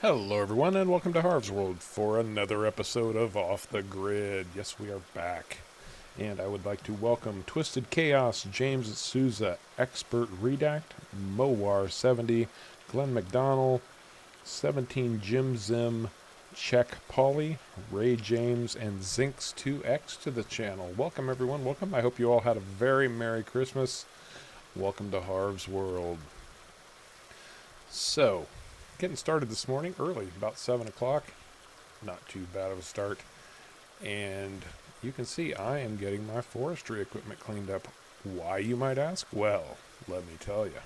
Hello, everyone, and welcome to Harv's World for another episode of Off the Grid. Yes, we are back. And I would like to welcome Twisted Chaos, James Souza, Expert Redact, Mowar70, Glenn McDonald, 17 Jim Zim, Check Polly, Ray James, and Zinx2X to the channel. Welcome, everyone. Welcome. I hope you all had a very Merry Christmas. Welcome to Harv's World. So, getting started this morning early, about 7 o'clock. Not too bad of a start. And you can see I am getting my forestry equipment cleaned up. Why, you might ask? Well, let me tell you.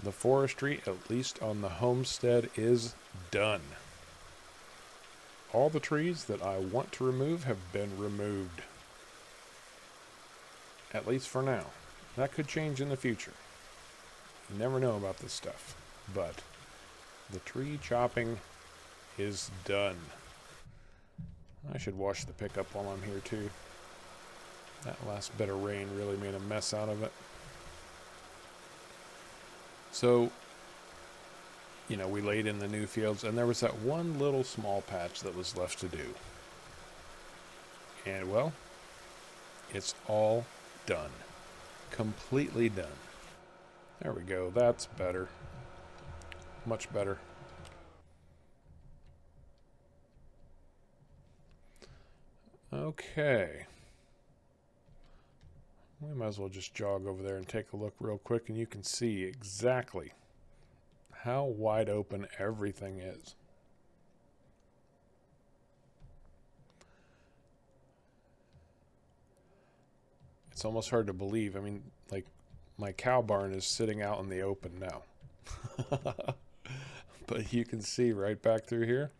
The forestry, at least on the homestead, is done. All the trees that I want to remove have been removed. At least for now. That could change in the future. You never know about this stuff. But the tree chopping is done. I should wash the pickup while I'm here too. That last bit of rain really made a mess out of it. So, we laid in the new fields, and there was that one little small patch that was left to do. And, well, it's all done. Completely done. There we go. That's better. Much better. Okay. We might as well just jog over there and take a look real quick, and you can see exactly how wide open everything is. It's almost hard to believe. I mean, like, my cow barn is sitting out in the open now. But you can see right back through here,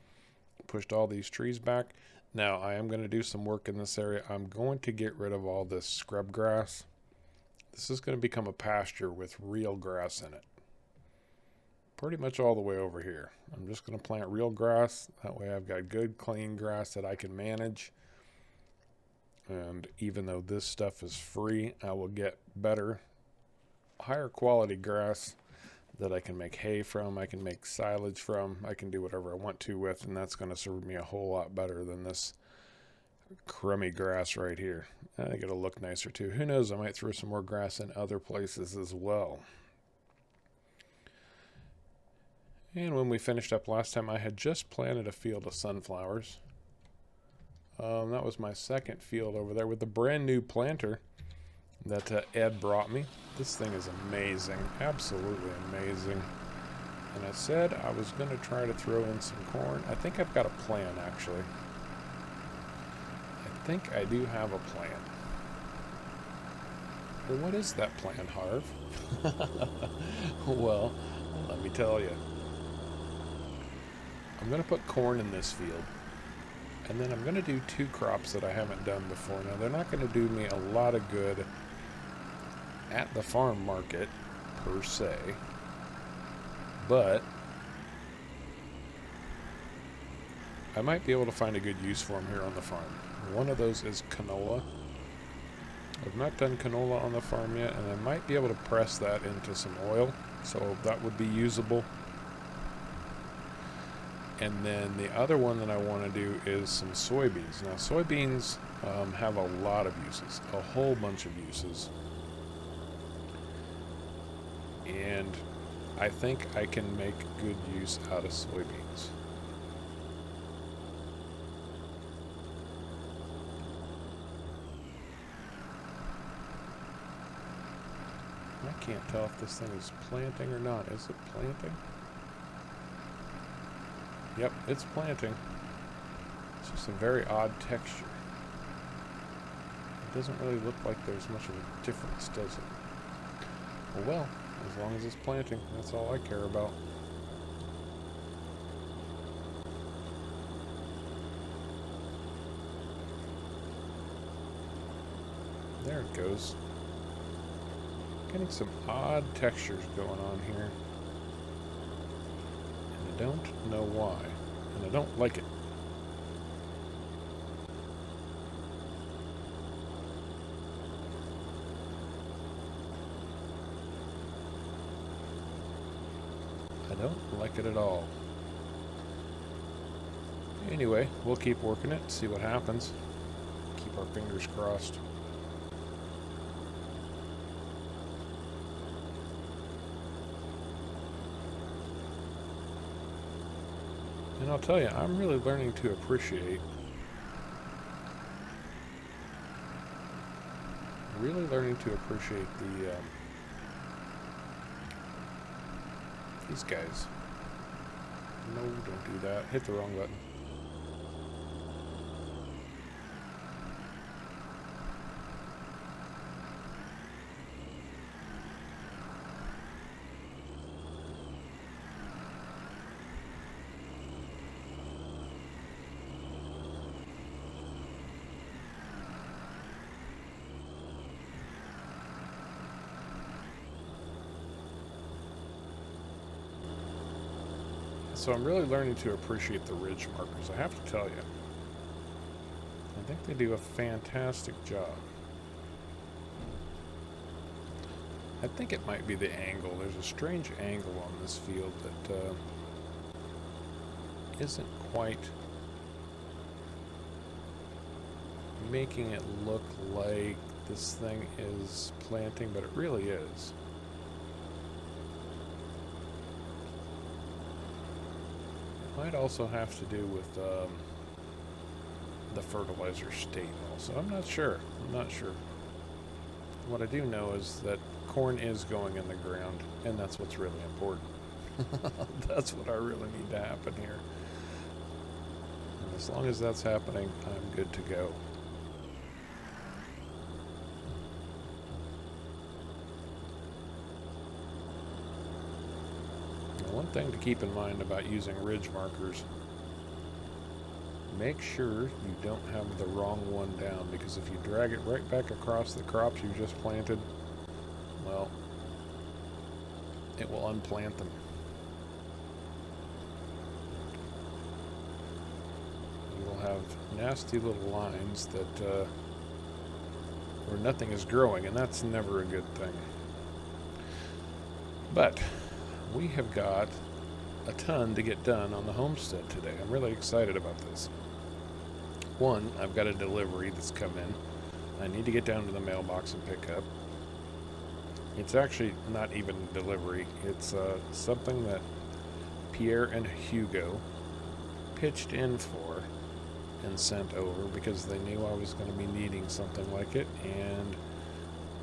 pushed all these trees back. Now, I am going to do some work in this area. I'm going to get rid of all this scrub grass. This is going to become a pasture with real grass in it. Pretty much all the way over here. I'm just going to plant real grass. That way I've got good, clean grass that I can manage. And even though this stuff is free, I will get better, higher quality grass that I can make hay from, I can make silage from, I can do whatever I want to with, and that's going to serve me a whole lot better than this crummy grass right here. I think it'll look nicer too. Who knows, I might throw some more grass in other places as well. And when we finished up last time, I had just planted a field of sunflowers. That was my second field over there with the brand new planter that Ed brought me. This thing is amazing, absolutely amazing. And I said I was going to try to throw in some corn. I think I've got a plan, actually. I think I do have a plan. Well, what is that plan, Harv? Well, let me tell you. I'm going to put corn in this field. And then I'm going to do two crops that I haven't done before. Now, they're not going to do me a lot of good at the farm market, per se. But I might be able to find a good use for them here on the farm. One of those is canola. I've not done canola on the farm yet, and I might be able to press that into some oil. So that would be usable. And then the other one that I want to do is some soybeans. Now, soybeans have a lot of uses, a whole bunch of uses. And I think I can make good use out of soybeans. I can't tell if this thing is planting or not. Is it planting? Yep, it's planting. It's just a very odd texture. It doesn't really look like there's much of a difference, does it? Well, as long as it's planting, that's all I care about. There it goes. Getting some odd textures going on here. And I don't know why. And I don't like it. I don't like it at all. Anyway, we'll keep working it, see what happens. Keep our fingers crossed. And I'll tell you, I'm really learning to appreciate the these guys. No, don't do that. Hit the wrong button. So I'm really learning to appreciate the ridge markers, I have to tell you. I think they do a fantastic job. I think it might be the angle. There's a strange angle on this field that isn't quite making it look like this thing is planting, but it really is. Might also have to do with the fertilizer state also. I'm not sure. What I do know is that corn is going in the ground, and that's what's really important. That's what I really need to happen here. And as long as that's happening, I'm good to go. One thing to keep in mind about using ridge markers, make sure you don't have the wrong one down, because if you drag it right back across the crops you just planted, well, it will unplant them. You will have nasty little lines that where nothing is growing, and that's never a good thing. But we have got a ton to get done on the homestead today. I'm really excited about this. One, I've got a delivery that's come in. I need to get down to the mailbox and pick up. It's actually not even a delivery. It's something that Pierre and Hugo pitched in for and sent over because they knew I was going to be needing something like it, and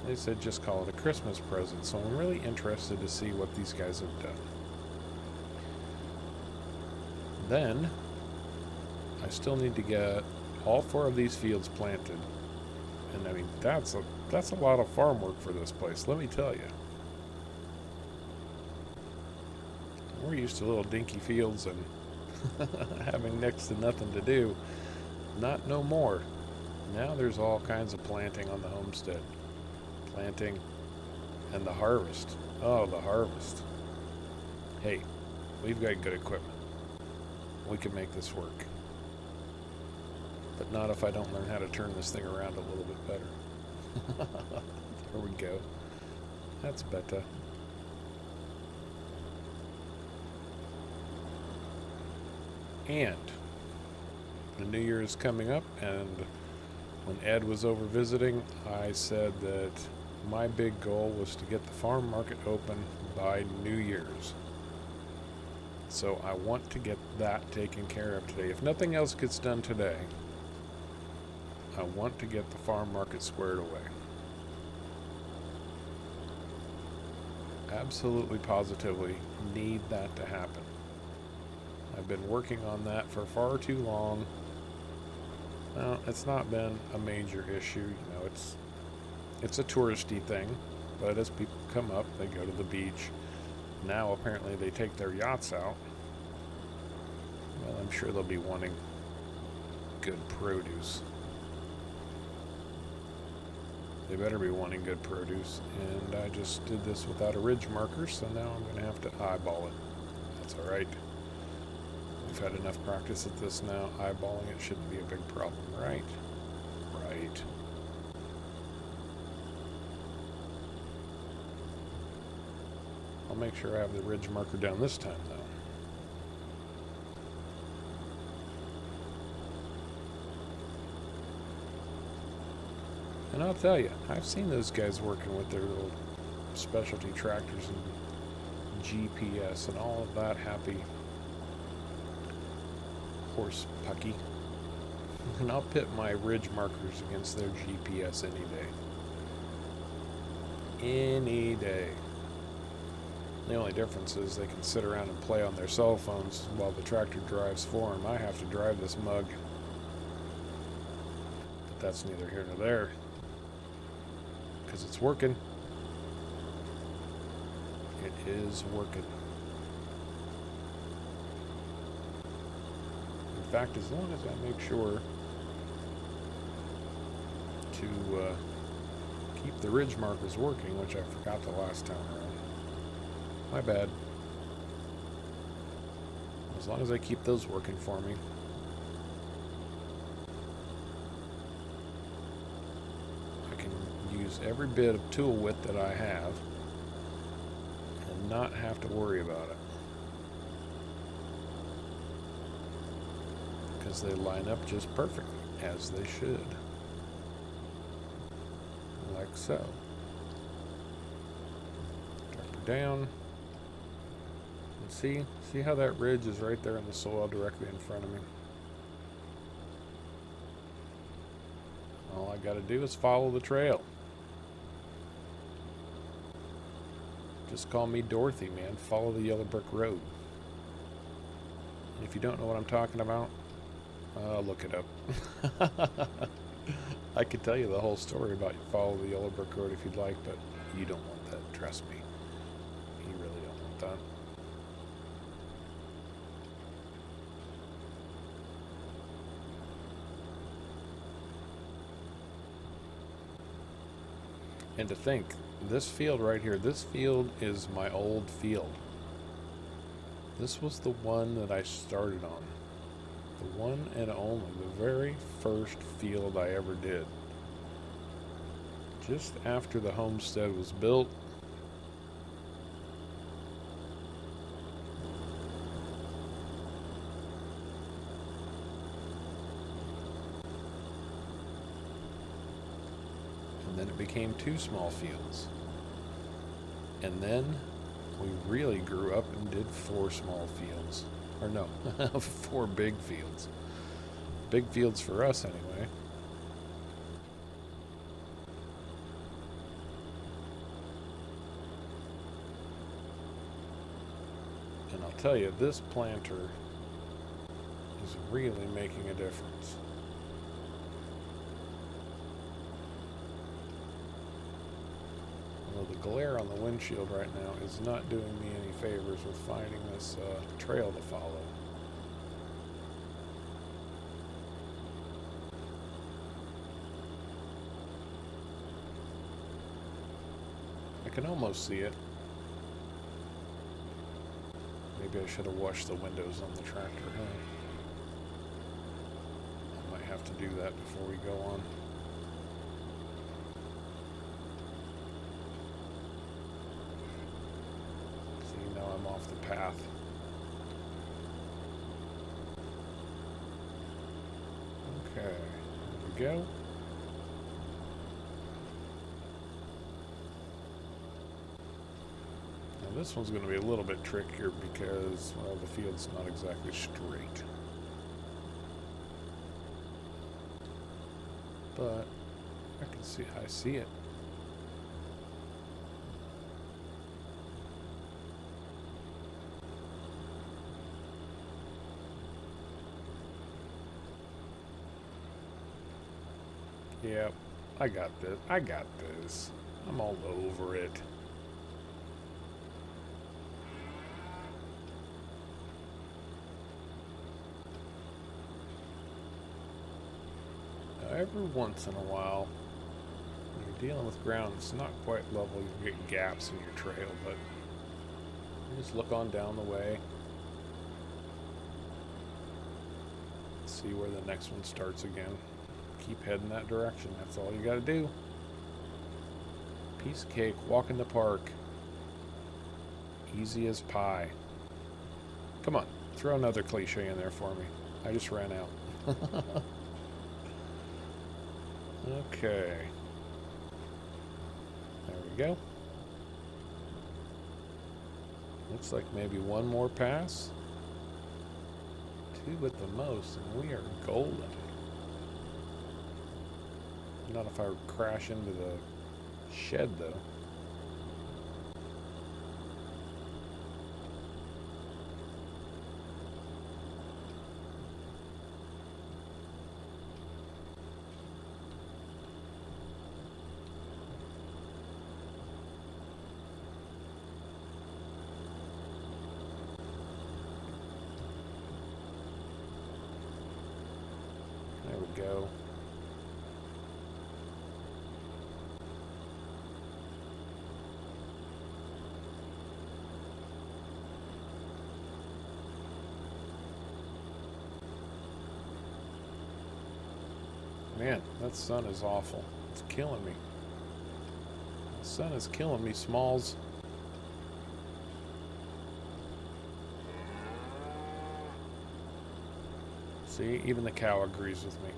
they said just call it a Christmas present. So I'm really interested to see what these guys have done. Then I still need to get all 4 of these fields planted, and I mean that's a lot of farm work for this place, let me tell you. We're used to little dinky fields and having next to nothing to do. Not no more. Now there's all kinds of planting on the homestead. Planting and the harvest. Oh, the harvest. Hey, we've got good equipment. We can make this work. But not if I don't learn how to turn this thing around a little bit better. There we go. That's better. And the new year is coming up, and when Ed was over visiting, I said that my big goal was to get the farm market open by New Year's. So I want to get that taken care of today. If nothing else gets done today, I want to get the farm market squared away. Absolutely, positively need that to happen. I've been working on that for far too long. Well, it's not been a major issue. You know, it's a touristy thing, but as people come up, they go to the beach. Now apparently they take their yachts out. Well, I'm sure they'll be wanting good produce. They better be wanting good produce, and I just did this without a ridge marker, so now I'm going to have to eyeball it. That's all right. We've had enough practice at this now. Eyeballing it shouldn't be a big problem, right? Right. I'll make sure I have the ridge marker down this time, though. And I'll tell you, I've seen those guys working with their little specialty tractors and GPS and all of that happy horse pucky. And I'll pit my ridge markers against their GPS any day. Any day. The only difference is they can sit around and play on their cell phones while the tractor drives for them. I have to drive this mug. But that's neither here nor there. Because it's working. It is working. In fact, as long as I make sure to keep the ridge markers working, which I forgot the last time around. My bad. As long as I keep those working for me. I can use every bit of tool width that I have and not have to worry about it. Because they line up just perfectly, as they should. Like so. Drop her down. And see how that ridge is right there in the soil directly in front of me? All I got to do is follow the trail. Just call me Dorothy, man. Follow the yellow brick road. And if you don't know what I'm talking about, look it up. I could tell you the whole story about you follow the yellow brick road if you'd like, but you don't want that, trust me. You really don't want that. And to think, this field right here, this field is my old field. This was the one that I started on. The one and only, the very first field I ever did. Just after the homestead was built. And then it became 2 small fields. And then we really grew up and did 4 small fields. Or no, 4 big fields. Big fields for us, anyway. And I'll tell you, this planter is really making a difference. Although the glare on the windshield right now is not doing me any favors with finding this trail to follow. I can almost see it. Maybe I should have washed the windows on the tractor, huh? I might have to do that before we go on. See, now I'm off the path. Okay, there we go. This one's going to be a little bit trickier because, well, the field's not exactly straight. But I can see, I see it. Yep, I got this. I got this. I'm all over it. Every once in a while, when you're dealing with ground that's not quite level, you get gaps in your trail, but you just look on down the way, see where the next one starts again. Keep heading that direction. That's all you got to do. Piece of cake, walk in the park. Easy as pie. Come on, throw another cliche in there for me. I just ran out. Okay. There we go. Looks like maybe one more pass. 2 at the most, and we are golden. Not if I crash into the shed, though. There we go. Man, that sun is awful. It's killing me. The sun is killing me, Smalls. See, even the cow agrees with me.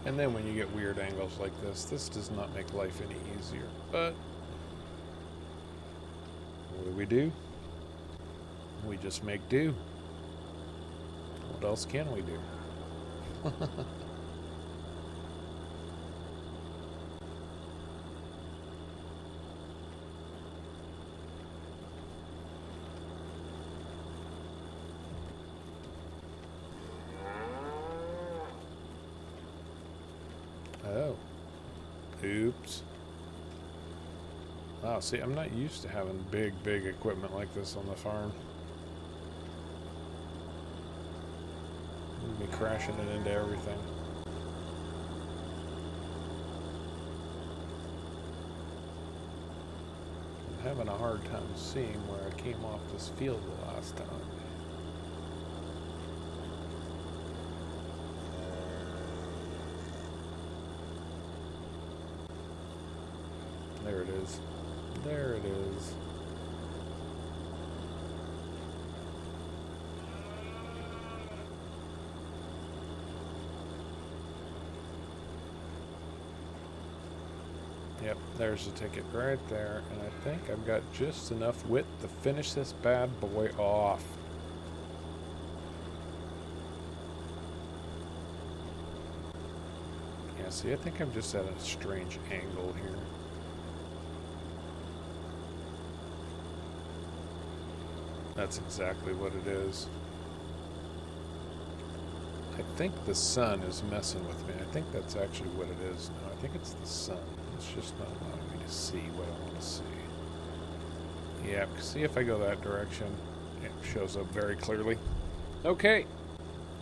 And then when you get weird angles like this does not make life any easier. But what do? We just make do. What else can we do? Oh. Oops. Wow, see, I'm not used to having big equipment like this on the farm. Me crashing it into everything. I'm having a hard time seeing where I came off this field the last time. There it is. There it is. Yep, there's the ticket right there, and I think I've got just enough width to finish this bad boy off. Yeah, see, I think I'm just at a strange angle here. That's exactly what it is. I think the sun is messing with me. I think that's actually what it is. No, I think it's the sun. It's just not allowing me to see what I want to see. Yeah, see if I go that direction, it shows up very clearly. Okay,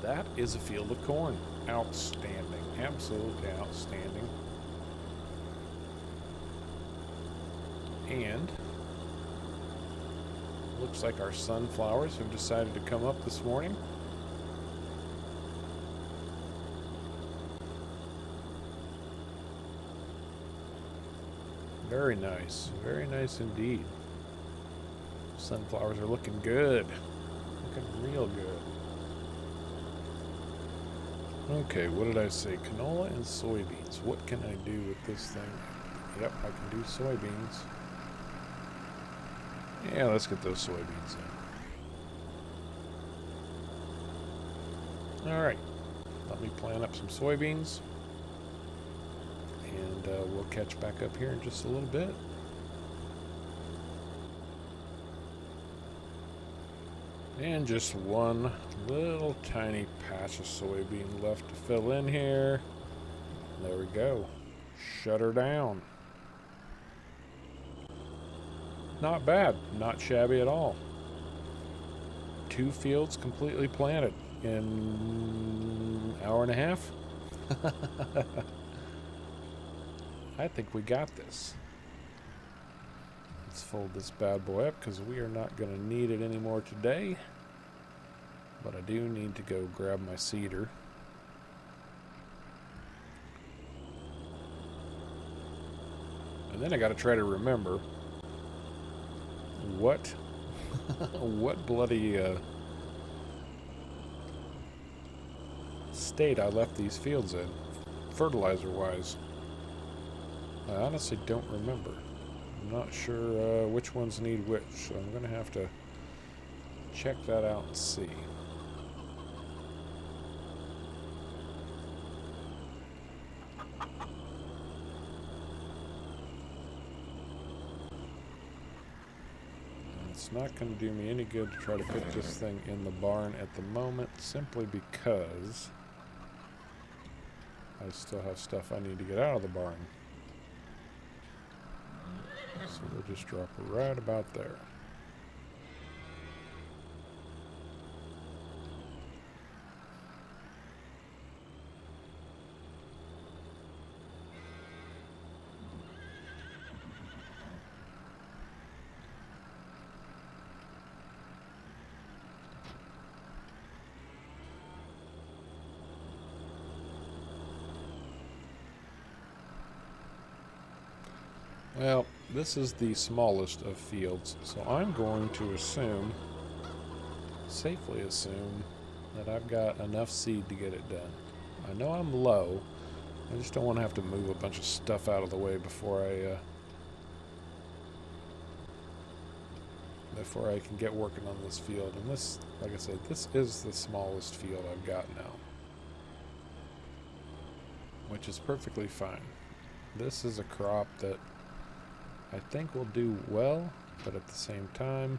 that is a field of corn. Outstanding. Absolutely outstanding. And looks like our sunflowers have decided to come up this morning. Very nice indeed. Sunflowers are looking good. Looking real good. Okay, what did I say? Canola and soybeans. What can I do with this thing? Yep, I can do soybeans. Yeah, let's get those soybeans in. Alright, let me plant up some soybeans. And we'll catch back up here in just a little bit. And just one little tiny patch of soybean left to fill in here. There we go. Shut her down. Not bad. Not shabby at all. 2 fields completely planted in an hour and a half. I think we got this. Let's fold this bad boy up because we are not going to need it anymore today. But I do need to go grab my seeder. And then I got to try to remember what what bloody state I left these fields in, fertilizer-wise. I honestly don't remember. I'm not sure which ones need which, so I'm going to have to check that out and see. It's not going to do me any good to try to put this thing in the barn at the moment, simply because I still have stuff I need to get out of the barn. So we'll just drop it right about there. Well, this is the smallest of fields, so I'm going to assume, safely assume, that I've got enough seed to get it done. I know I'm low. I just don't want to have to move a bunch of stuff out of the way before I can get working on this field. And this, like I said, this is the smallest field I've got now, which is perfectly fine. This is a crop that I think will do well, but at the same time,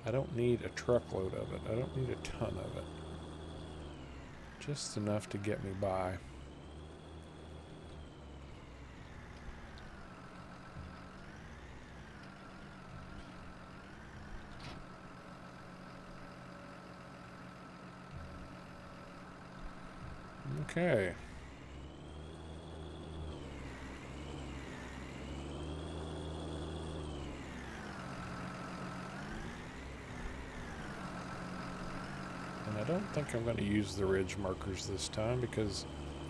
I don't need a truckload of it. I don't need a ton of it. Just enough to get me by. Okay. I don't think I'm going to use the ridge markers this time because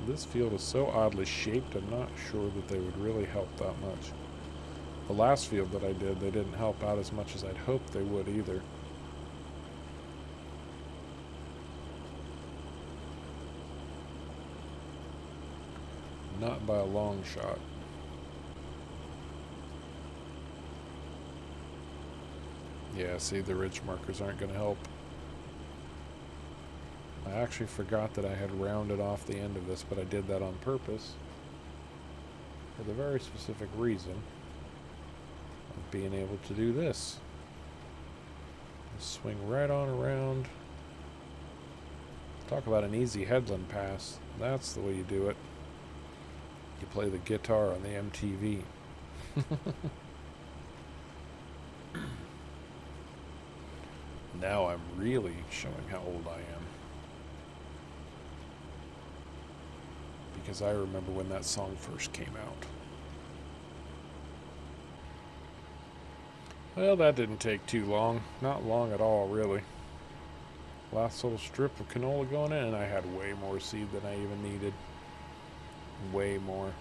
this field is so oddly shaped. I'm not sure that they would really help that much. The last field that I did, they didn't help out as much as I'd hoped they would either. Not by a long shot. Yeah, see, the ridge markers aren't going to help. I actually forgot that I had rounded off the end of this, but I did that on purpose for the very specific reason of being able to do this. Just swing right on around. Talk about an easy headland pass. That's the way you do it. You play the guitar on the MTV. Now I'm really showing how old I am. Because I remember when that song first came out. Well, that didn't take too long. Not long at all, really. Last little strip of canola going in, and I had way more seed than I even needed. Way more.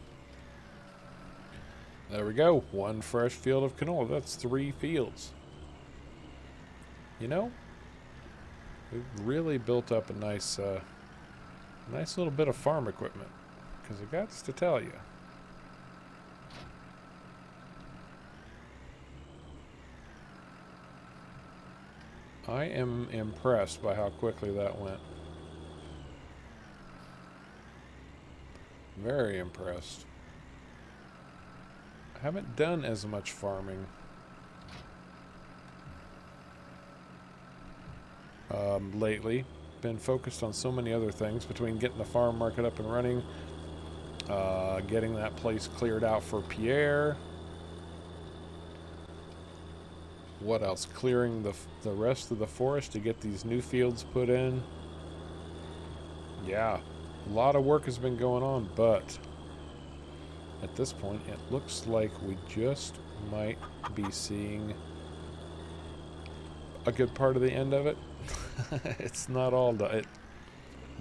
There we go. One fresh field of canola. That's 3 fields. You know, we've really built up a nice little bit of farm equipment. Because I got to tell you, I am impressed by how quickly that went. Very impressed. I haven't done as much farming lately. Been focused on so many other things, between getting the farm market up and running, getting that place cleared out for Pierre. What else? Clearing the rest of the forest to get these new fields put in. Yeah, a lot of work has been going on, but at this point it looks like we just might be seeing a good part of the end of it. It's not all done.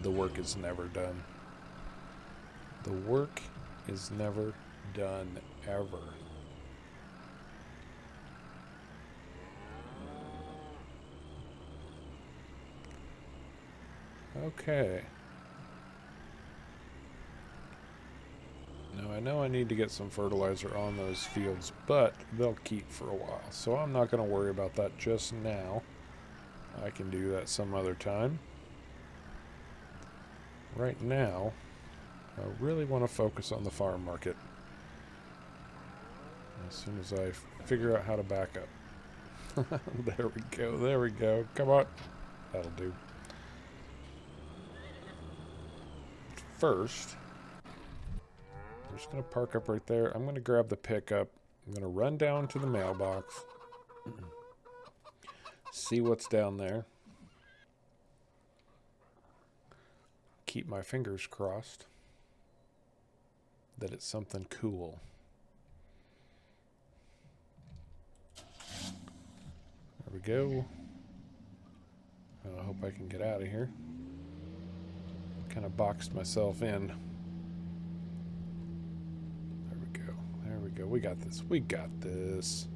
The work is never done. The work is never done, ever. Okay. Now I know I need to get some fertilizer on those fields, but they'll keep for a while. So I'm not going to worry about that just now. I can do that some other time. Right now, I really want to focus on the farm market. As soon as I figure out how to back up. There we go, there we go. Come on. That'll do. First, I'm just going to park up right there. I'm going to grab the pickup. I'm going to run down to the mailbox. See what's down there. Keep my fingers crossed that it's something cool. There we go. I hope I can get out of here. Kind of boxed myself in. There we go. There we go. We got this. We got this.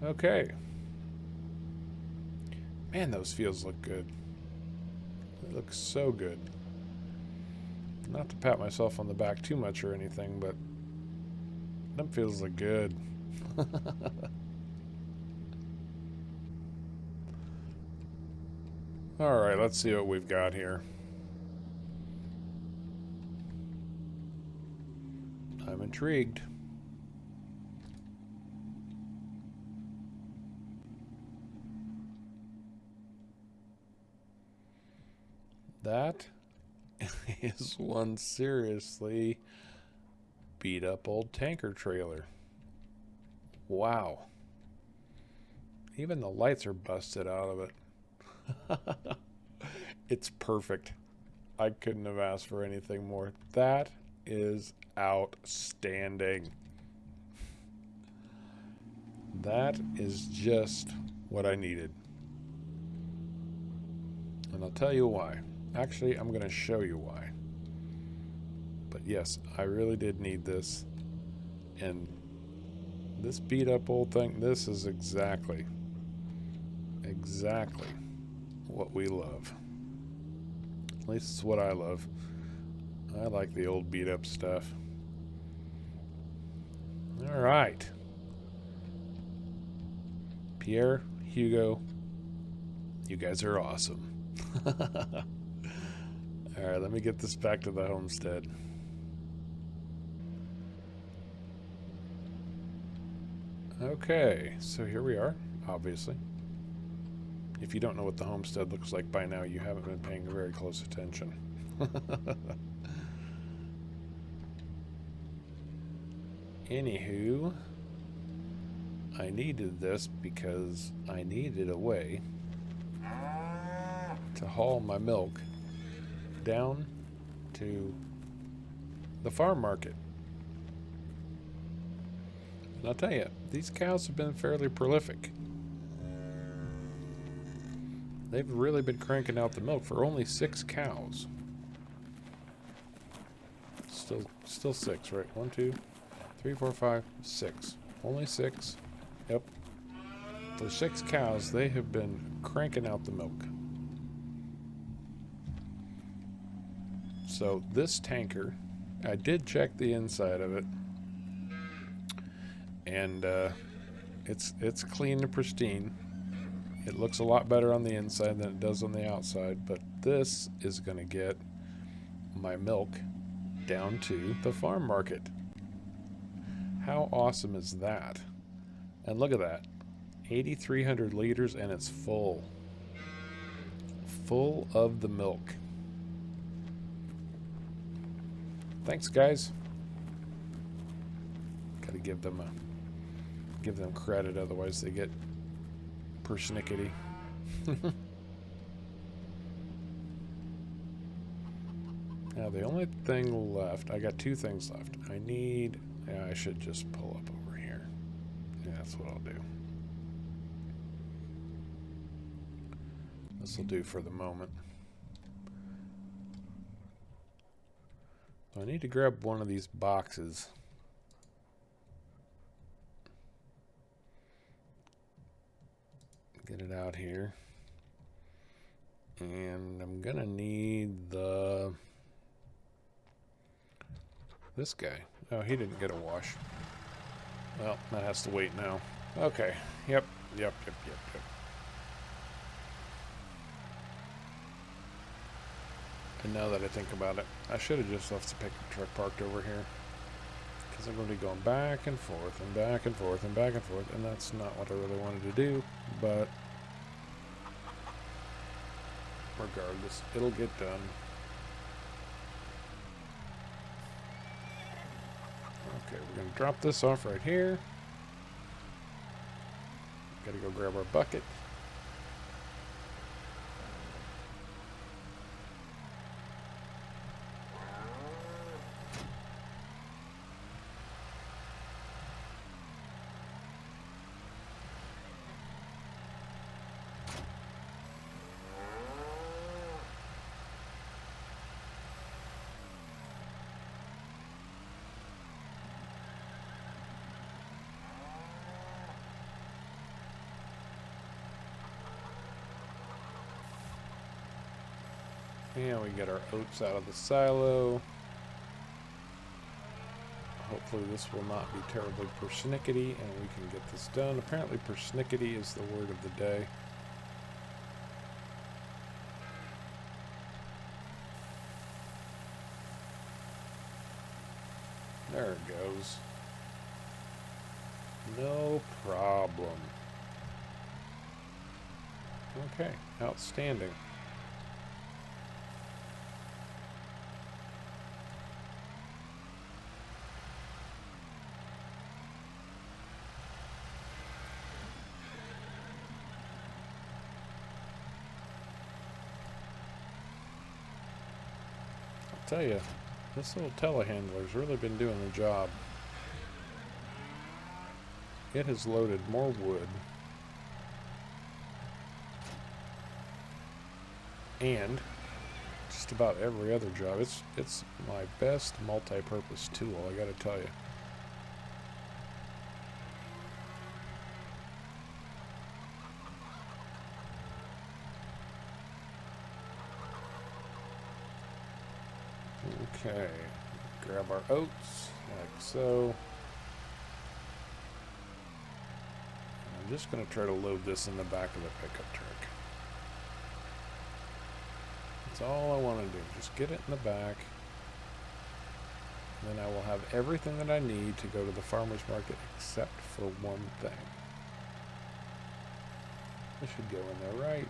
Okay. Man, those fields look good. They look so good. Not to pat myself on the back too much or anything, but them fields look good. Alright, let's see what we've got here. I'm intrigued. That is one seriously beat up old tanker trailer. Wow. Even the lights are busted out of it. It's perfect. I couldn't have asked for anything more. That is outstanding. That is just what I needed. And I'll tell you why. Actually, I'm going to show you why. But yes, I really did need this. And this beat up old thing, this is exactly what we love. At least it's what I love. I like the old beat up stuff. All right. Pierre, Hugo, you guys are awesome. All right, let me get this back to the homestead. Okay, so here we are, obviously. If you don't know what the homestead looks like by now, you haven't been paying very close attention. Anywho, I needed this because I needed a way to haul my milk down to the farm market. And I'll tell you, these cows have been fairly prolific. They've really been cranking out the milk for only 6 cows. Still 6, right? 1, 2, 3, 4, 5, 6. Only 6. Yep. For 6 cows, they have been cranking out the milk. So this tanker, I did check the inside of it, and it's clean and pristine. It looks a lot better on the inside than it does on the outside, but this is going to get my milk down to the farm market. How awesome is that? And look at that. 8,300 liters, and it's full. Full of the milk. Thanks, guys. Gotta give them credit, otherwise they get persnickety. Now the only thing left, I got 2 things left. I should just pull up over here. Yeah, that's what I'll do. This will do for the moment. So I need to grab one of these boxes. Get it out here. And I'm gonna need this guy. Oh, he didn't get a wash. Well, that has to wait now. Okay. Yep. And now that I think about it, I should have just left the pickup truck parked over here. Because I'm going to be going back and forth and back and forth and back and forth. And that's not what I really wanted to do. But regardless, it'll get done. Okay, we're going to drop this off right here. Got to go grab our bucket. And we get our oats out of the silo. Hopefully this will not be terribly persnickety and we can get this done. Apparently persnickety is the word of the day. There it goes. No problem. Okay, outstanding. Tell you, this little telehandler's really been doing the job. It has loaded more wood and just about every other job. It's my best multi-purpose tool, I gotta tell you. Okay, grab our oats, like so. I'm just going to try to load this in the back of the pickup truck. That's all I want to do, just get it in the back. And then I will have everything that I need to go to the farmer's market except for one thing. This should go in there, right?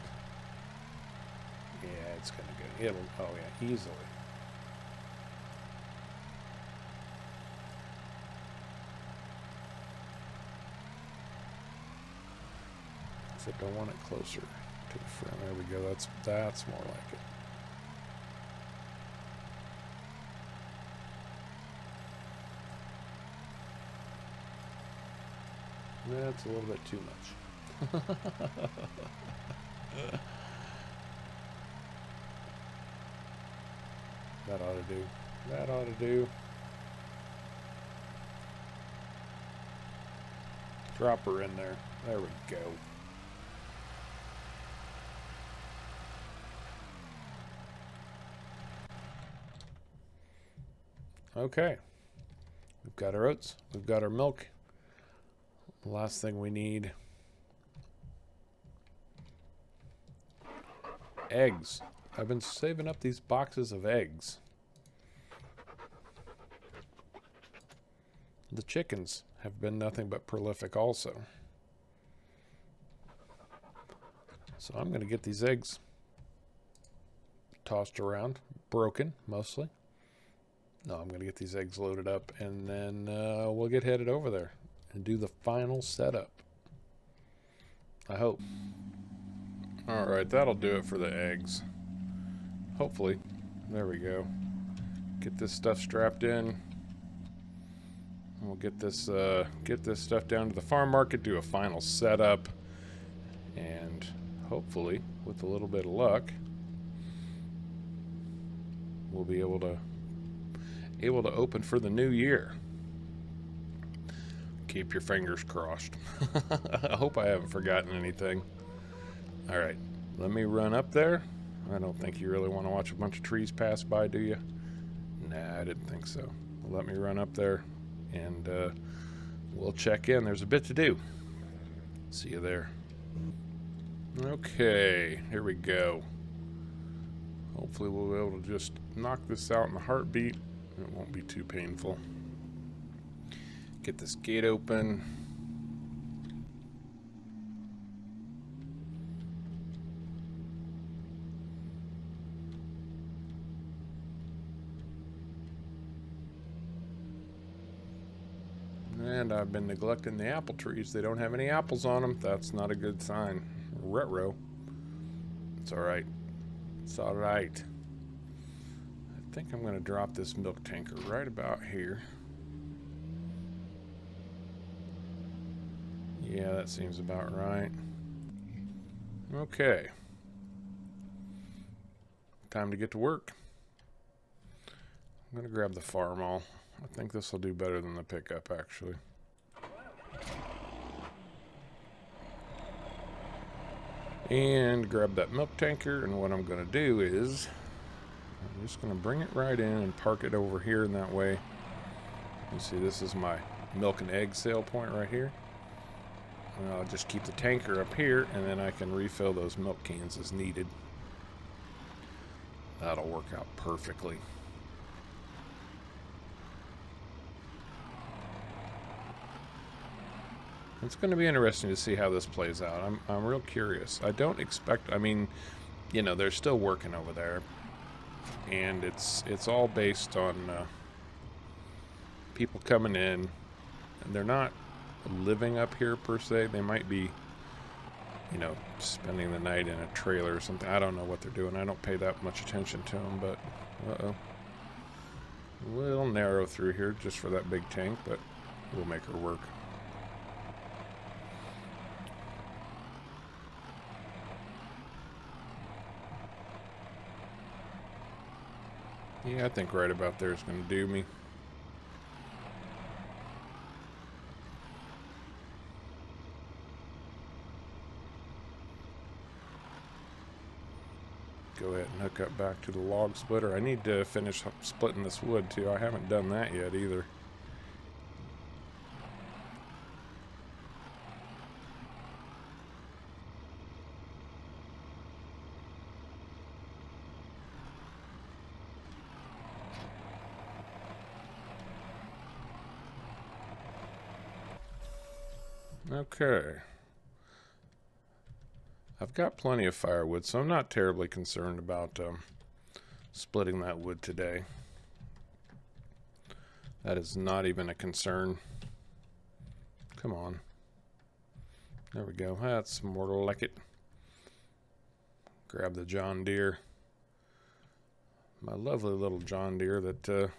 Yeah, it's going to go, oh yeah, easily. I don't want it closer to the front. There we go. That's more like it. That's a little bit too much. That ought to do. That ought to do. Drop her in there. There we go. Okay, we've got our oats, we've got our milk. The last thing we need, eggs. I've been saving up these boxes of eggs. The chickens have been nothing but prolific also. So I'm going to get these eggs tossed around, broken mostly. No, I'm going to get these eggs loaded up, and then we'll get headed over there and do the final setup. I hope. Alright, that'll do it for the eggs. Hopefully. There we go. Get this stuff strapped in. We'll get this stuff down to the farm market, do a final setup, and hopefully, with a little bit of luck, we'll be able to open for the new year. Keep your fingers crossed. I hope I haven't forgotten anything. All right, let me run up there. I don't think you really want to watch a bunch of trees pass by, do you? Nah, I didn't think so. Let me run up there and we'll check in. There's a bit to do. See you there. Okay, here we go. Hopefully we'll be able to just knock this out in a heartbeat. It won't be too painful. Get this gate open. And I've been neglecting the apple trees. They don't have any apples on them. That's not a good sign. Retro. It's alright. It's alright. I think I'm going to drop this milk tanker right about here. Yeah, that seems about right. Okay. Time to get to work. I'm going to grab the farmall. I think this will do better than the pickup, actually. And grab that milk tanker, and what I'm going to do is I'm just going to bring it right in and park it over here, and that way you see this is my milk and egg sale point right here. And I'll just keep the tanker up here, and then I can refill those milk cans as needed. That'll work out perfectly. It's going to be interesting to see how this plays out. I'm real curious. I don't expect, I mean, you know, they're still working over there. And it's all based on people coming in. And they're not living up here per se. They might be, you know, spending the night in a trailer or something. I don't know what they're doing. I don't pay that much attention to them, but uh-oh. A little narrow through here just for that big tank, but we'll make her work. Yeah, I think right about there is going to do me. Go ahead and hook up back to the log splitter. I need to finish splitting this wood too. I haven't done that yet either. Okay. I've got plenty of firewood, so I'm not terribly concerned about splitting that wood today. That is not even a concern. Come on. There we go. That's more like it. Grab the John Deere. My lovely little John Deere that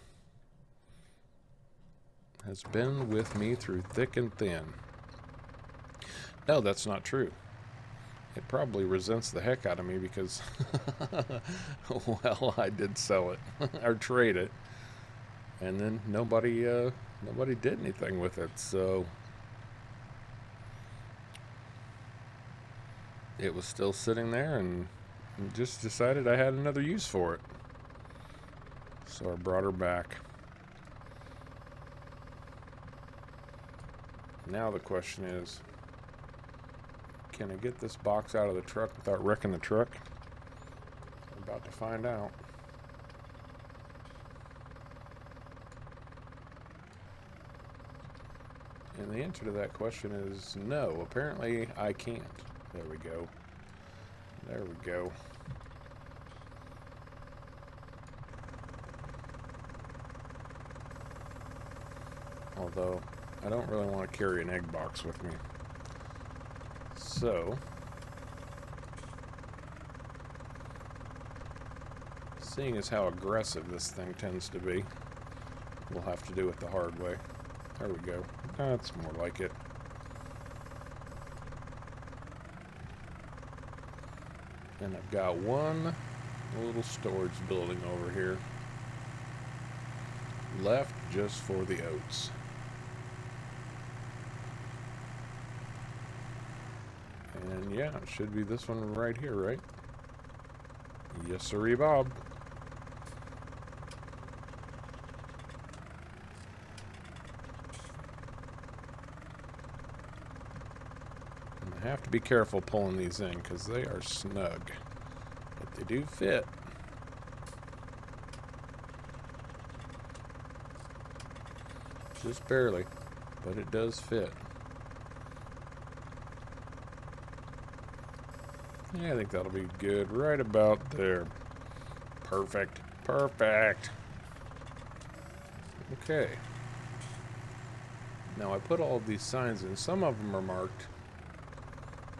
has been with me through thick and thin. No, that's not true. It probably resents the heck out of me because, well, I did sell it or trade it, and then nobody did anything with it. So it was still sitting there, and just decided I had another use for it. So I brought her back. Now the question is, can I get this box out of the truck without wrecking the truck? I'm about to find out. And the answer to that question is no. Apparently I can't. There we go. There we go. Although I don't really want to carry an egg box with me. So, seeing as how aggressive this thing tends to be, we'll have to do it the hard way. There we go. That's more like it. And I've got one little storage building over here left just for the oats. And yeah, it should be this one right here, right? Yes, sirree, Bob. I have to be careful pulling these in because they are snug, but they do fit. Just barely, but it does fit. Yeah, I think that'll be good right about there. Perfect. Perfect. Okay. Now I put all of these signs in. Some of them are marked,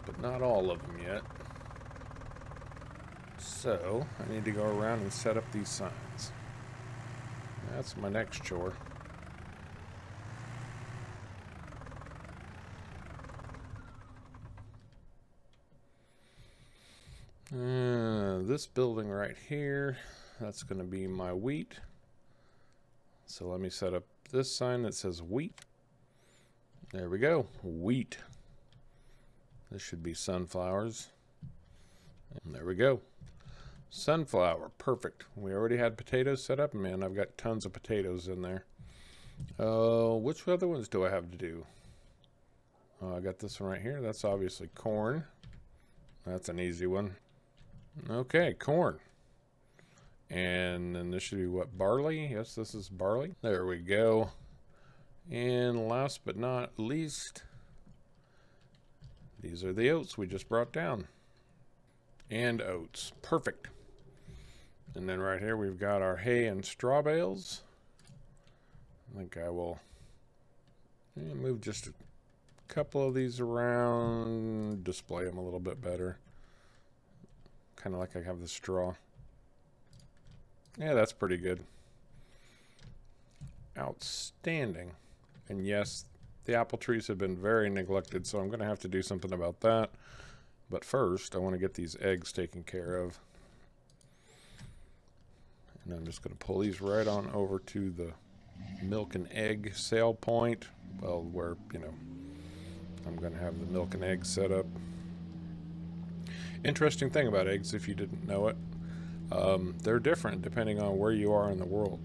but not all of them yet. So I need to go around and set up these signs. That's my next chore. This building right here, that's going to be my wheat. So let me set up this sign that says wheat. There we go, wheat. This should be sunflowers. And there we go. Sunflower, perfect. We already had potatoes set up. Man, I've got tons of potatoes in there. Which other ones do I have to do? I got this one right here. That's obviously corn. That's an easy one. Okay, corn. And then this should be what, barley? Yes, this is barley. There we go. And last but not least, these are the oats we just brought down. And oats. Perfect. And then right here we've got our hay and straw bales. I think I will move just a couple of these around, display them a little bit better. Kind of like I have the straw. Yeah, that's pretty good. Outstanding. And yes, the apple trees have been very neglected, so I'm going to have to do something about that. But first, I want to get these eggs taken care of. And I'm just going to pull these right on over to the milk and egg sale point. Well, where, you know, I'm going to have the milk and egg set up. Interesting thing about eggs, if you didn't know it, they're different depending on where you are in the world.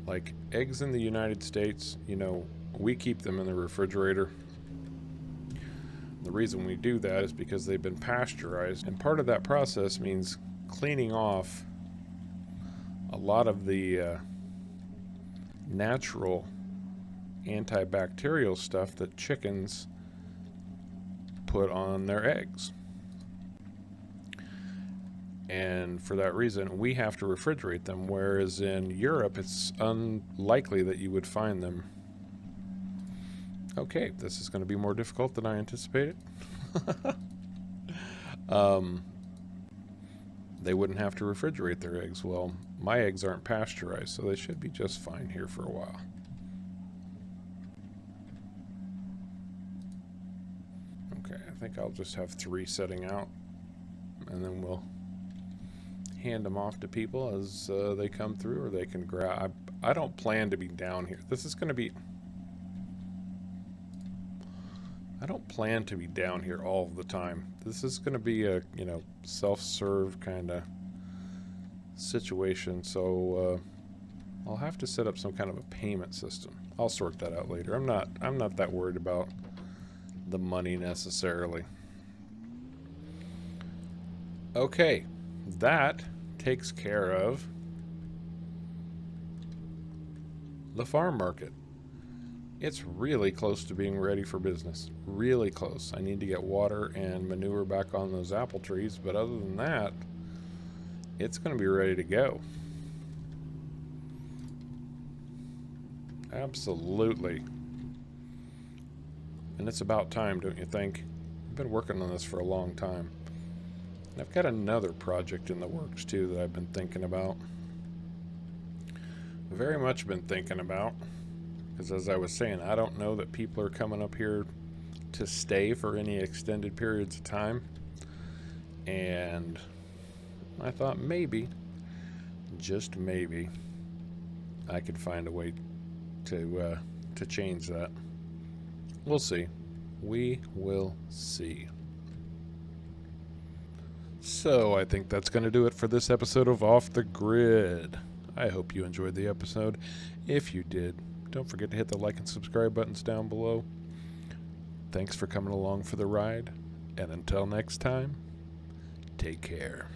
Like eggs in the United States, you know, we keep them in the refrigerator. The reason we do that is because they've been pasteurized, and part of that process means cleaning off a lot of the natural antibacterial stuff that chickens put on their eggs. And for that reason, we have to refrigerate them, whereas in Europe, it's unlikely that you would find them. Okay, this is going to be more difficult than I anticipated. They wouldn't have to refrigerate their eggs. Well, my eggs aren't pasteurized, so they should be just fine here for a while. Okay, I think I'll just have 3 setting out, and then we'll hand them off to people as they come through, or they can grab. I don't plan to be down here. This is going to be... I don't plan to be down here all the time. This is going to be a, you know, self-serve kind of situation, so I'll have to set up some kind of a payment system. I'll sort that out later. I'm not that worried about the money necessarily. Okay, that takes care of the farm market. It's really close to being ready for business. Really close. I need to get water and manure back on those apple trees, but other than that, it's going to be ready to go. Absolutely. And it's about time, don't you think? I've been working on this for a long time. And I've got another project in the works, too, that I've been thinking about. Very much been thinking about. Because as I was saying, I don't know that people are coming up here to stay for any extended periods of time. And I thought maybe, just maybe, I could find a way to change that. We'll see. We will see. So I think that's going to do it for this episode of Off the Grid. I hope you enjoyed the episode. If you did, don't forget to hit the like and subscribe buttons down below. Thanks for coming along for the ride, and until next time, take care.